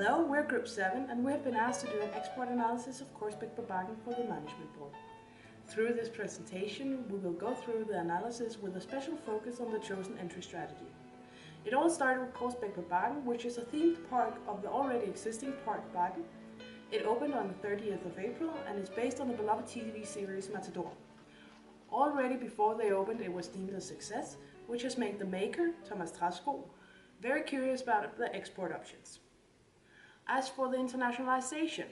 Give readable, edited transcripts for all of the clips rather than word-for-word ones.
Hello, we're Group 7 and we have been asked to do an export analysis of korsbæk for the management board. Through this presentation, we will go through the analysis with a special focus on the chosen entry strategy. It all started with korsbæk, which is a themed park of the already existing Park Bakken. It opened on the 30th of April and is based on the beloved TV series Matador. Already before they opened, it was deemed a success, which has made the maker, Thomas Trasko, very curious about the export options. As for the internationalization,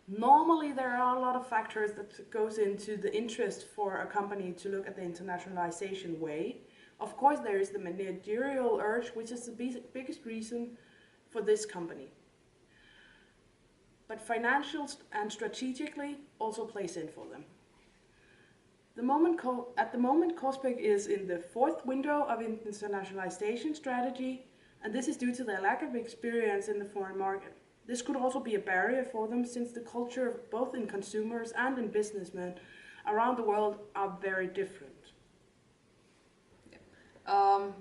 normally there are a lot of factors that goes into the interest for a company to look at the internationalization way. Of course, there is the managerial urge, which is the biggest reason for this company. But financial and strategically also plays in for them. At the moment, korsbæk is in the fourth window of internationalization strategy, and this is due to their lack of experience in the foreign market. This could also be a barrier for them, since the culture, both in consumers and in businessmen around the world, are very different.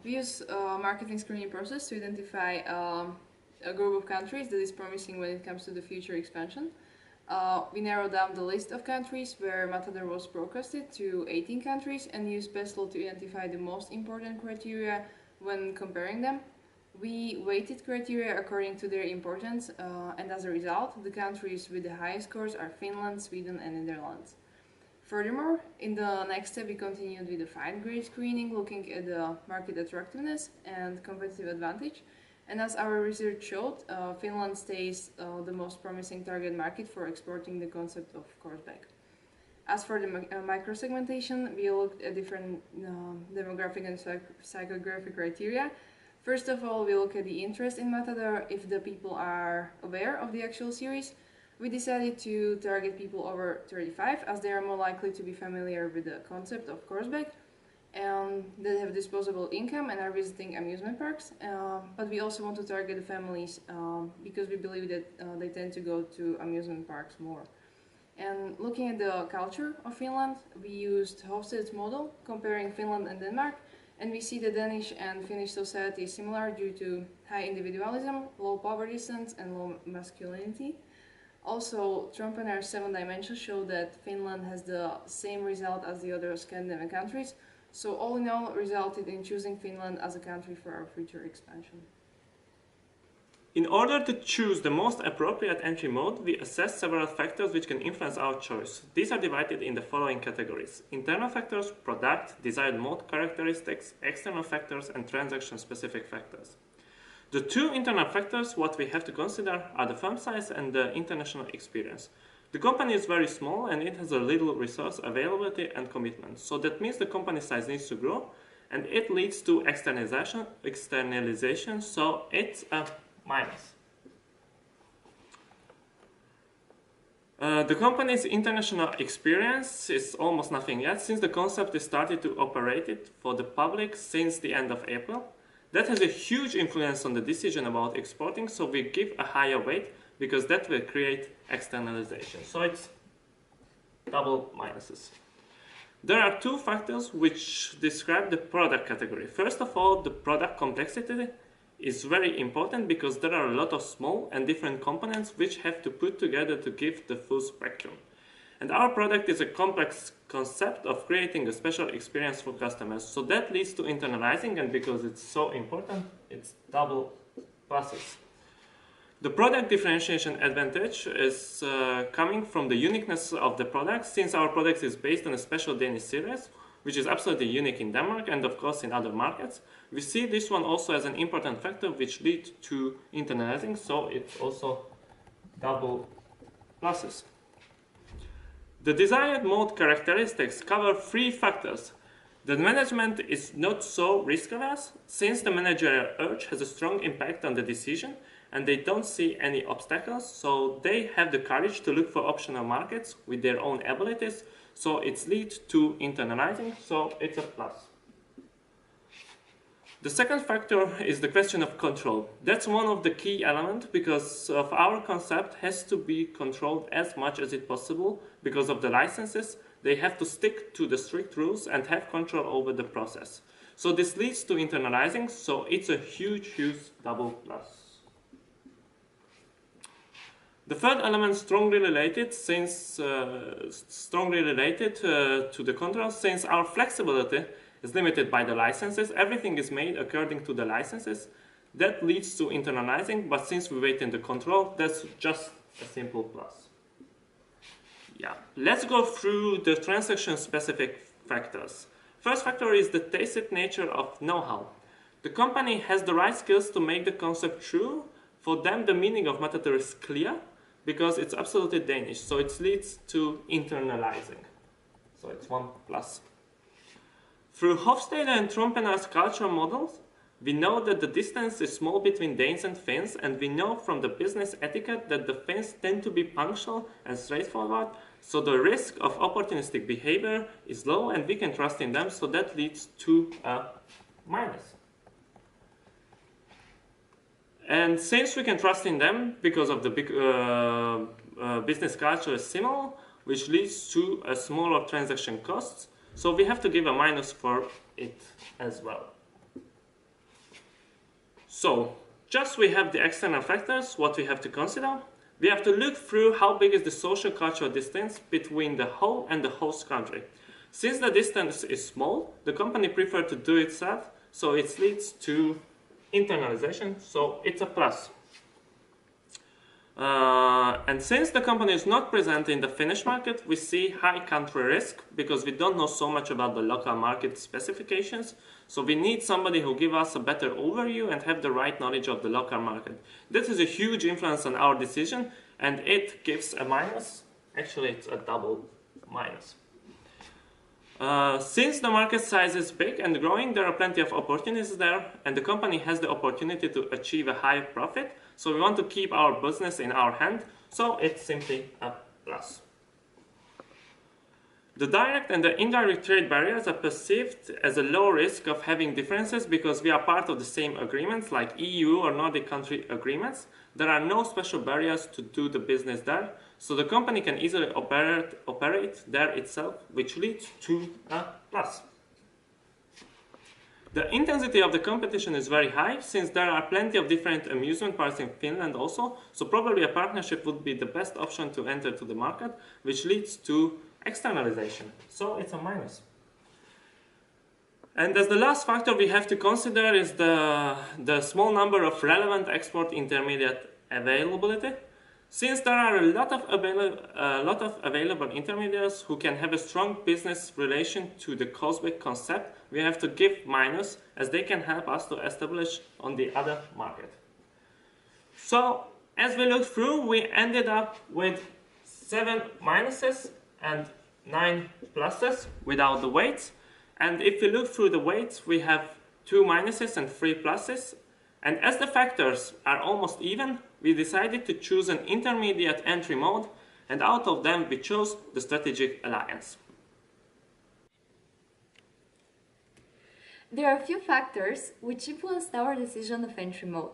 We use a marketing screening process to identify a group of countries that is promising when it comes to the future expansion. We narrowed down the list of countries where Matador was broadcasted to 18 countries and used Pestle to identify the most important criteria when comparing them. We weighted criteria according to their importance, and as a result, the countries with the highest scores are Finland, Sweden and Netherlands. Furthermore, in the next step we continued with the fine grade screening, looking at the market attractiveness and competitive advantage. And as our research showed, Finland stays the most promising target market for exporting the concept of korsbæk. As for the micro-segmentation, we looked at different demographic and psychographic criteria. First of all, we look at the interest in Matador, if the people are aware of the actual series. We decided to target people over 35, as they are more likely to be familiar with the concept of korsbæk, and they have disposable income and are visiting amusement parks. But we also want to target the families because we believe that they tend to go to amusement parks more. And looking at the culture of Finland, we used Hofstede's model, comparing Finland and Denmark. And we see the Danish and Finnish society is similar due to high individualism, low poverty sense, and low masculinity. Also, Trompenaar's 7 dimensions show that Finland has the same result as the other Scandinavian countries. So all in all, resulted in choosing Finland as a country for our future expansion. In order to choose the most appropriate entry mode, we assess several factors which can influence our choice. These are divided in the following categories: internal factors, product, desired mode characteristics, external factors, and transaction-specific factors. The two internal factors what we have to consider are the firm size and the international experience. The company is very small and it has a little resource availability and commitment. So that means the company size needs to grow, and it leads to externalization, so it's a minus. The company's international experience is almost nothing yet, since the concept is started to operate it for the public since the end of April. That has a huge influence on the decision about exporting, so we give a higher weight because that will create externalization. So it's double minuses. There are two factors which describe the product category. First of all, the product complexity is very important because there are a lot of small and different components which have to put together to give the full spectrum. And our product is a complex concept of creating a special experience for customers. So that leads to internalizing, and because it's so important, it's double pluses. The product differentiation advantage is coming from the uniqueness of the product, since our product is based on a special Danish series, which is absolutely unique in Denmark and of course in other markets. We see this one also as an important factor which leads to internalizing, so it's also double pluses. The desired mode characteristics cover three factors. The management is not so risk-averse, since the managerial urge has a strong impact on the decision and they don't see any obstacles, so they have the courage to look for optional markets with their own abilities, so it leads to internalizing, so it's a plus. The second factor is the question of control. That's one of the key elements because of our concept has to be controlled as much as it possible because of the licenses. They have to stick to the strict rules and have control over the process. So this leads to internalizing, so it's a huge double plus. The third element strongly related to the control, since our flexibility is limited by the licenses. Everything is made according to the licenses. That leads to internalizing, but since we wait in the control, that's just a simple plus. Yeah, let's go through the transaction-specific factors. First factor is the tacit nature of know-how. The company has the right skills to make the concept true. For them, the meaning of Matador is clear because it's absolutely Danish, so it leads to internalizing. So it's one plus. Through Hofstede and Trompenaar's cultural models, we know that the distance is small between Danes and Finns, and we know from the business etiquette that the Finns tend to be punctual and straightforward, so the risk of opportunistic behavior is low and we can trust in them, so that leads to a minus. And since we can trust in them because of the big business culture is similar, which leads to a smaller transaction costs, so we have to give a minus for it as well. So, just we have the external factors, what we have to consider. We have to look through how big is the social cultural distance between the whole and the host country. Since the distance is small, the company prefers to do itself, so it leads to internalization, so it's a plus. And since the company is not present in the Finnish market, we see high country risk because we don't know so much about the local market specifications. So we need somebody who gives us a better overview and have the right knowledge of the local market. This is a huge influence on our decision, and it gives a minus. Actually, it's a double minus. Since the market size is big and growing, there are plenty of opportunities there, and the company has the opportunity to achieve a high profit. So we want to keep our business in our hand, so it's simply a plus. The direct and the indirect trade barriers are perceived as a low risk of having differences because we are part of the same agreements like EU or Nordic country agreements. There are no special barriers to do the business there, so the company can easily operate there itself, which leads to a plus. The intensity of the competition is very high since there are plenty of different amusement parks in Finland also, so probably a partnership would be the best option to enter to the market, which leads to externalization. So it's a minus. And as the last factor we have to consider is the small number of relevant export intermediate availability. Since there are a lot of available intermediaries who can have a strong business relation to the korsbæk concept, we have to give minus as they can help us to establish on the other market. So as we looked through, we ended up with 7 minuses and 9 pluses without the weights. And if we look through the weights, we have 2 minuses and 3 pluses. And as the factors are almost even, we decided to choose an intermediate entry mode, and out of them we chose the strategic alliance. There are a few factors which influenced our decision of entry mode.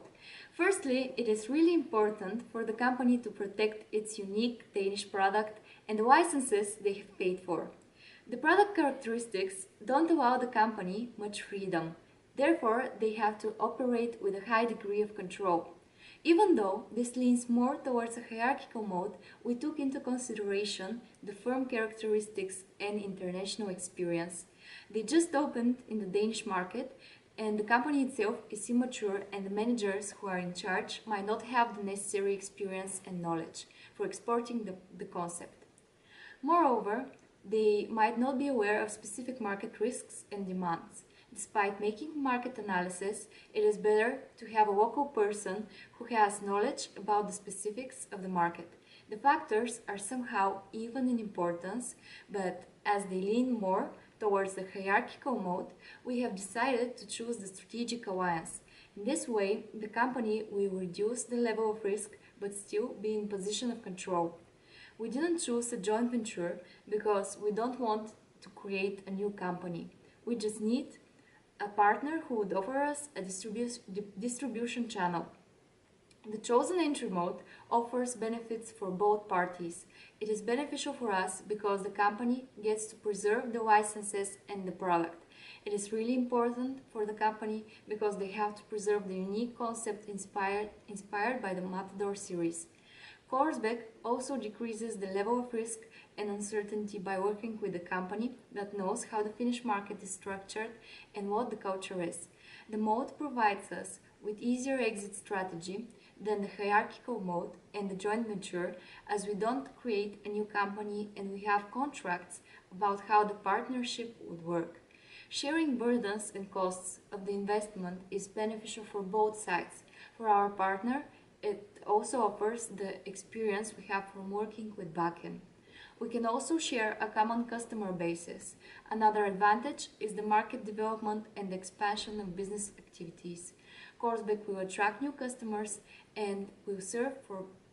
Firstly, it is really important for the company to protect its unique Danish product and the licenses they have paid for. The product characteristics don't allow the company much freedom. Therefore, they have to operate with a high degree of control. Even though this leans more towards a hierarchical mode, we took into consideration the firm characteristics and international experience. They just opened in the Danish market, and the company itself is immature, and the managers who are in charge might not have the necessary experience and knowledge for exporting the concept. Moreover, they might not be aware of specific market risks and demands. Despite making market analysis, it is better to have a local person who has knowledge about the specifics of the market. The factors are somehow even in importance, but as they lean more towards the hierarchical mode, we have decided to choose the strategic alliance. In this way, the company will reduce the level of risk but still be in position of control. We didn't choose a joint venture because we don't want to create a new company. We just need a partner who would offer us a distribution channel. The chosen entry mode offers benefits for both parties. It is beneficial for us because the company gets to preserve the licenses and the product. It is really important for the company because they have to preserve the unique concept inspired by the Matador series. Korsbæk also decreases the level of risk and uncertainty by working with a company that knows how the Finnish market is structured and what the culture is. The mode provides us with easier exit strategy than the hierarchical mode and the joint venture, as we don't create a new company and we have contracts about how the partnership would work. Sharing burdens and costs of the investment is beneficial for both sides. For our partner, it also offers the experience we have from working with backend. We can also share a common customer basis. Another advantage is the market development and expansion of business activities. Korsbæk will attract new customers and will serve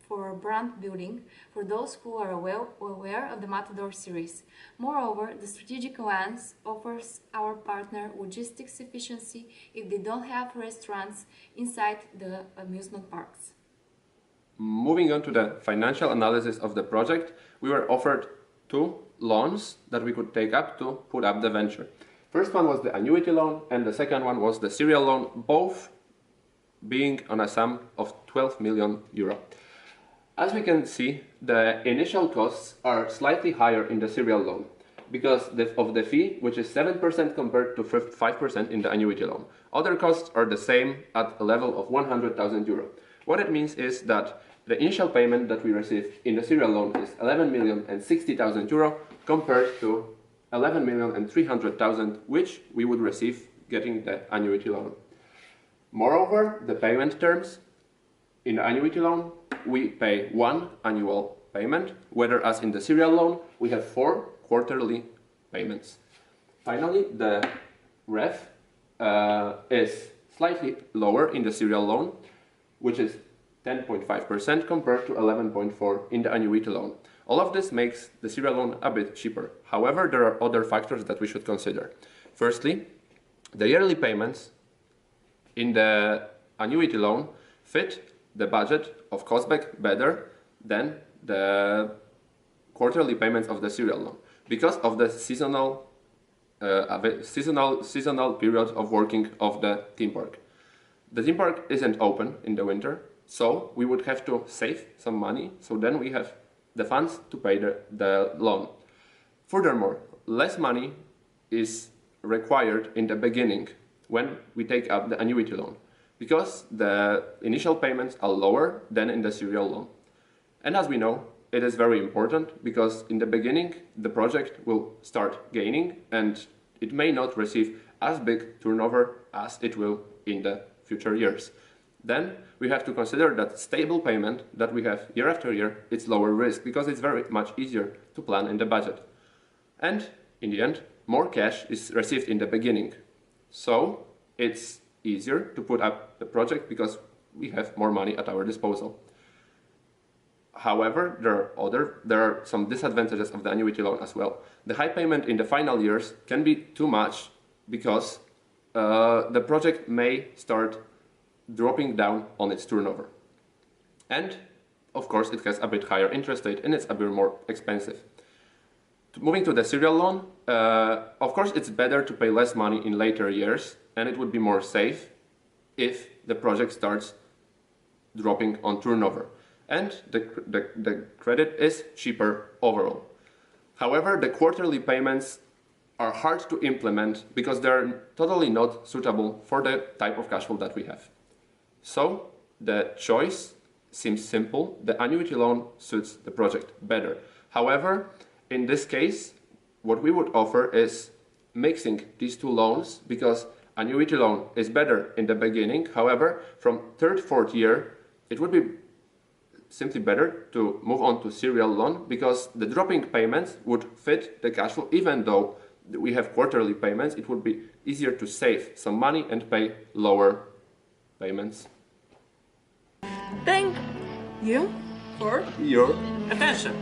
for brand building for those who are aware of the Matador series. Moreover, the strategic alliance offers our partner logistics efficiency if they don't have restaurants inside the amusement parks. Moving on to the financial analysis of the project, we were offered two loans that we could take up to put up the venture. First one was the annuity loan and the second one was the serial loan, both being on a sum of 12 million euro. As we can see, the initial costs are slightly higher in the serial loan because of the fee, which is 7% compared to 5% in the annuity loan. Other costs are the same at a level of 100,000 euro. What it means is that the initial payment that we receive in the serial loan is 11,060,000 euro compared to 11,300,000 which we would receive getting the annuity loan. Moreover, the payment terms in the annuity loan, we pay one annual payment, whereas in the serial loan we have 4 quarterly payments. Finally, the ref is slightly lower in the serial loan, which is 10.5% compared to 11.4% in the annuity loan. All of this makes the serial loan a bit cheaper. However, there are other factors that we should consider. Firstly, the yearly payments in the annuity loan fit the budget of korsbæk better than the quarterly payments of the serial loan because of the seasonal period of working of the theme park. The theme park isn't open in the winter, so we would have to save some money, so then we have the funds to pay the loan. Furthermore, less money is required in the beginning when we take up the annuity loan, because the initial payments are lower than in the serial loan. And as we know, it is very important because in the beginning the project will start gaining and it may not receive as big turnover as it will in the future years. Then we have to consider that stable payment that we have year after year, it's lower risk because it's very much easier to plan in the budget. And in the end, more cash is received in the beginning. So it's easier to put up the project because we have more money at our disposal. However, there are some disadvantages of the annuity loan as well. The high payment in the final years can be too much because the project may start dropping down on its turnover. And of course it has a bit higher interest rate and it's a bit more expensive. Moving to the serial loan, of course it's better to pay less money in later years and it would be more safe if the project starts dropping on turnover. And the credit is cheaper overall. However, the quarterly payments are hard to implement because they're totally not suitable for the type of cash flow that we have. So the choice seems simple. The annuity loan suits the project better. However, in this case, what we would offer is mixing these two loans because annuity loan is better in the beginning. However, from third, fourth year, it would be simply better to move on to serial loan because the dropping payments would fit the cash flow. Even though we have quarterly payments, it would be easier to save some money and pay lower payments. Thank you for Your attention.